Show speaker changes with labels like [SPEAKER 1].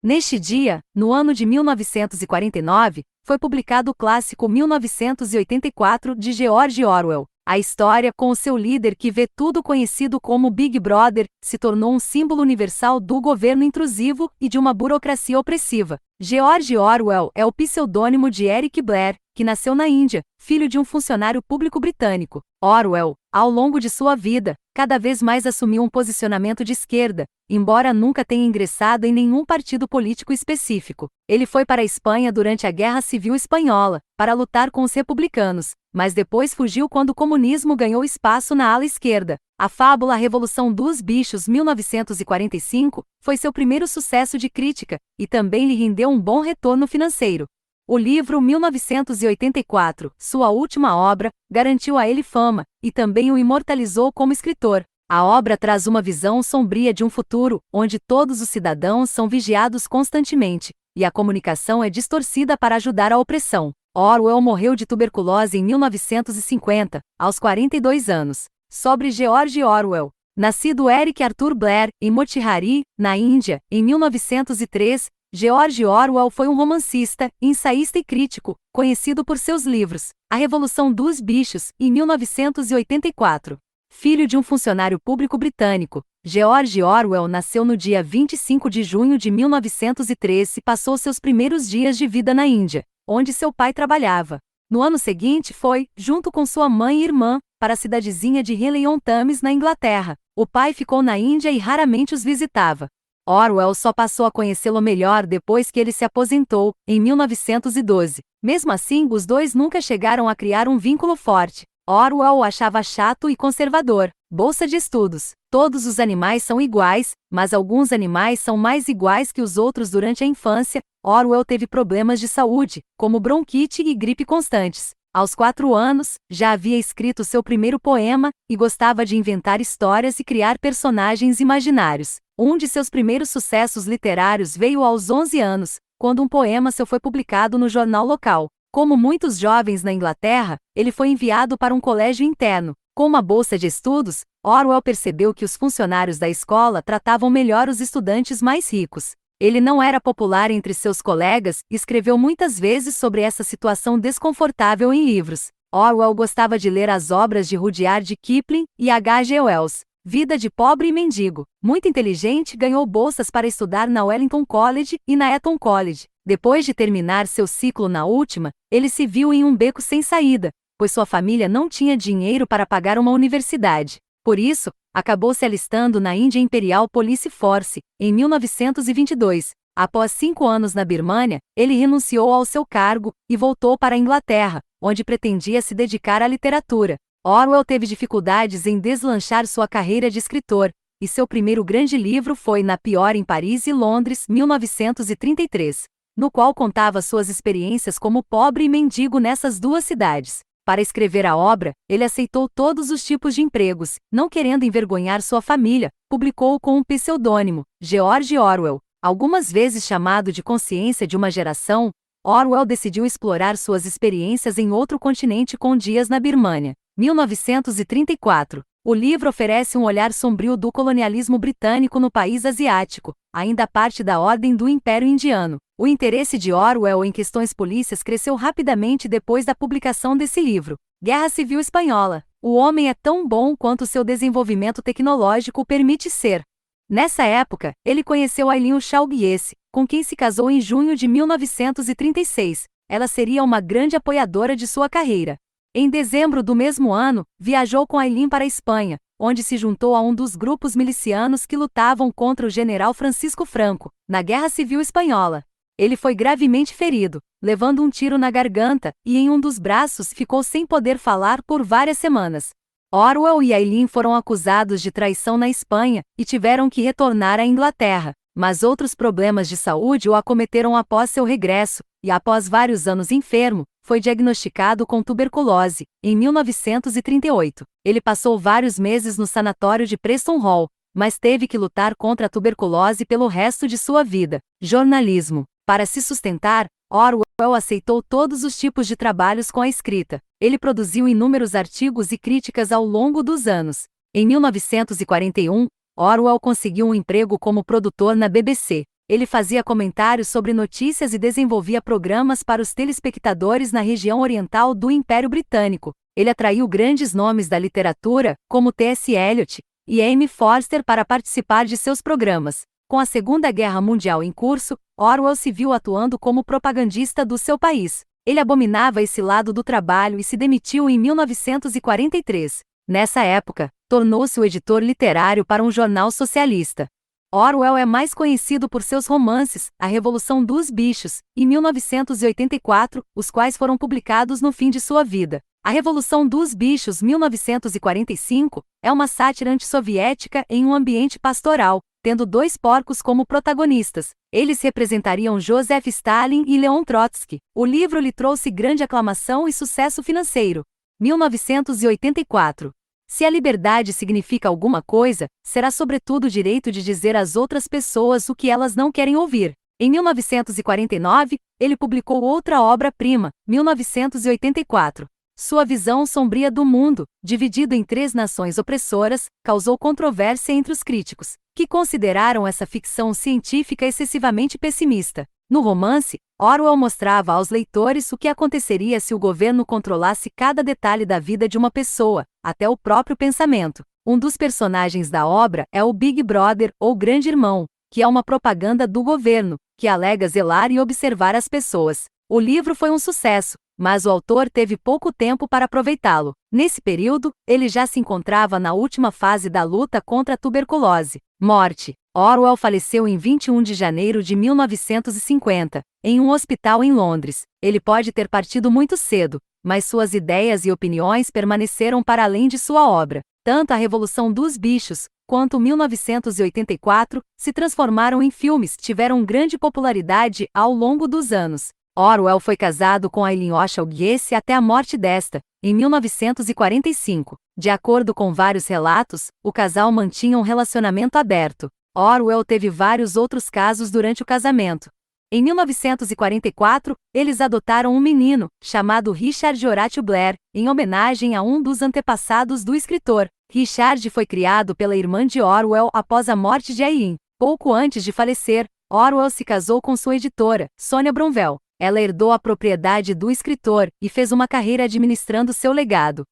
[SPEAKER 1] Neste dia, no ano de 1949, foi publicado o clássico 1984 de George Orwell. A história, com o seu líder que vê tudo conhecido como Big Brother, se tornou um símbolo universal do governo intrusivo e de uma burocracia opressiva. George Orwell é o pseudônimo de Eric Blair, que nasceu na Índia, filho de um funcionário público britânico. Orwell, ao longo de sua vida, cada vez mais assumiu um posicionamento de esquerda, embora nunca tenha ingressado em nenhum partido político específico. Ele foi para a Espanha durante a Guerra Civil Espanhola, para lutar com os republicanos, mas depois fugiu quando o comunismo ganhou espaço na ala esquerda. A fábula A Revolução dos Bichos, 1945, foi seu primeiro sucesso de crítica, e também lhe rendeu um bom retorno financeiro. O livro 1984, sua última obra, garantiu a ele fama, e também o imortalizou como escritor. A obra traz uma visão sombria de um futuro, onde todos os cidadãos são vigiados constantemente, e a comunicação é distorcida para ajudar a opressão. Orwell morreu de tuberculose em 1950, aos 42 anos. Sobre George Orwell. Nascido Eric Arthur Blair, em Motihari, na Índia, em 1903, George Orwell foi um romancista, ensaísta e crítico, conhecido por seus livros A Revolução dos Bichos, em 1984. Filho de um funcionário público britânico, George Orwell nasceu no dia 25 de junho de 1913 e passou seus primeiros dias de vida na Índia, onde seu pai trabalhava. No ano seguinte foi, junto com sua mãe e irmã, para a cidadezinha de Henley-on-Thames, na Inglaterra. O pai ficou na Índia e raramente os visitava. Orwell só passou a conhecê-lo melhor depois que ele se aposentou, em 1912. Mesmo assim, os dois nunca chegaram a criar um vínculo forte. Orwell o achava chato e conservador. Bolsa de estudos. Todos os animais são iguais, mas alguns animais são mais iguais que os outros. Durante a infância, Orwell teve problemas de saúde, como bronquite e gripe constantes. Aos 4 anos, já havia escrito seu primeiro poema, e gostava de inventar histórias e criar personagens imaginários. Um de seus primeiros sucessos literários veio aos 11 anos, quando um poema seu foi publicado no jornal local. Como muitos jovens na Inglaterra, ele foi enviado para um colégio interno. Com uma bolsa de estudos, Orwell percebeu que os funcionários da escola tratavam melhor os estudantes mais ricos. Ele não era popular entre seus colegas e escreveu muitas vezes sobre essa situação desconfortável em livros. Orwell gostava de ler as obras de Rudyard Kipling e H. G. Wells. Vida de pobre e mendigo. Muito inteligente, ganhou bolsas para estudar na Wellington College e na Eton College. Depois de terminar seu ciclo na última, ele se viu em um beco sem saída, pois sua família não tinha dinheiro para pagar uma universidade. Por isso, acabou se alistando na Indian Imperial Police Force, em 1922. Após 5 anos na Birmânia, ele renunciou ao seu cargo e voltou para a Inglaterra, onde pretendia se dedicar à literatura. Orwell teve dificuldades em deslanchar sua carreira de escritor, e seu primeiro grande livro foi Na Pior em Paris e Londres, 1933, no qual contava suas experiências como pobre e mendigo nessas duas cidades. Para escrever a obra, ele aceitou todos os tipos de empregos, não querendo envergonhar sua família, publicou com um pseudônimo, George Orwell. Algumas vezes chamado de Consciência de uma Geração, Orwell decidiu explorar suas experiências em outro continente com Dias na Birmânia. 1934. O livro oferece um olhar sombrio do colonialismo britânico no país asiático, ainda parte da ordem do Império Indiano. O interesse de Orwell em questões polícias cresceu rapidamente depois da publicação desse livro. Guerra Civil Espanhola. O homem é tão bom quanto seu desenvolvimento tecnológico o permite ser. Nessa época, ele conheceu Aileen Chalbies, com quem se casou em junho de 1936. Ela seria uma grande apoiadora de sua carreira. Em dezembro do mesmo ano, viajou com Aileen para a Espanha, onde se juntou a um dos grupos milicianos que lutavam contra o general Francisco Franco, na Guerra Civil Espanhola. Ele foi gravemente ferido, levando um tiro na garganta, e em um dos braços ficou sem poder falar por várias semanas. Orwell e Aileen foram acusados de traição na Espanha, e tiveram que retornar à Inglaterra, mas outros problemas de saúde o acometeram após seu regresso, e após vários anos enfermo, foi diagnosticado com tuberculose, em 1938. Ele passou vários meses no sanatório de Preston Hall, mas teve que lutar contra a tuberculose pelo resto de sua vida. Jornalismo. Para se sustentar, Orwell aceitou todos os tipos de trabalhos com a escrita. Ele produziu inúmeros artigos e críticas ao longo dos anos. Em 1941, Orwell conseguiu um emprego como produtor na BBC. Ele fazia comentários sobre notícias e desenvolvia programas para os telespectadores na região oriental do Império Britânico. Ele atraiu grandes nomes da literatura, como T.S. Eliot e Amy Forster, para participar de seus programas. Com a Segunda Guerra Mundial em curso, Orwell se viu atuando como propagandista do seu país. Ele abominava esse lado do trabalho e se demitiu em 1943. Nessa época, tornou-se o editor literário para um jornal socialista. Orwell é mais conhecido por seus romances, A Revolução dos Bichos, e 1984, os quais foram publicados no fim de sua vida. A Revolução dos Bichos, 1945, é uma sátira antissoviética em um ambiente pastoral, tendo dois porcos como protagonistas. Eles representariam Joseph Stalin e Leon Trotsky. O livro lhe trouxe grande aclamação e sucesso financeiro. 1984. Se a liberdade significa alguma coisa, será sobretudo o direito de dizer às outras pessoas o que elas não querem ouvir. Em 1949, ele publicou outra obra-prima, 1984. Sua visão sombria do mundo, dividido em três nações opressoras, causou controvérsia entre os críticos, que consideraram essa ficção científica excessivamente pessimista. No romance, Orwell mostrava aos leitores o que aconteceria se o governo controlasse cada detalhe da vida de uma pessoa, até o próprio pensamento. Um dos personagens da obra é o Big Brother, ou Grande Irmão, que é uma propaganda do governo, que alega zelar e observar as pessoas. O livro foi um sucesso, mas o autor teve pouco tempo para aproveitá-lo. Nesse período, ele já se encontrava na última fase da luta contra a tuberculose. Morte. Orwell faleceu em 21 de janeiro de 1950, em um hospital em Londres. Ele pode ter partido muito cedo, mas suas ideias e opiniões permaneceram para além de sua obra. Tanto A Revolução dos Bichos, quanto 1984, se transformaram em filmes, tiveram grande popularidade ao longo dos anos. Orwell foi casado com Eileen Oswald Guesse até a morte desta, em 1945. De acordo com vários relatos, o casal mantinha um relacionamento aberto. Orwell teve vários outros casos durante o casamento. Em 1944, eles adotaram um menino, chamado Richard Horatio Blair, em homenagem a um dos antepassados do escritor. Richard foi criado pela irmã de Orwell após a morte de Eileen. Pouco antes de falecer, Orwell se casou com sua editora, Sonia Bromwell. Ela herdou a propriedade do escritor e fez uma carreira administrando seu legado.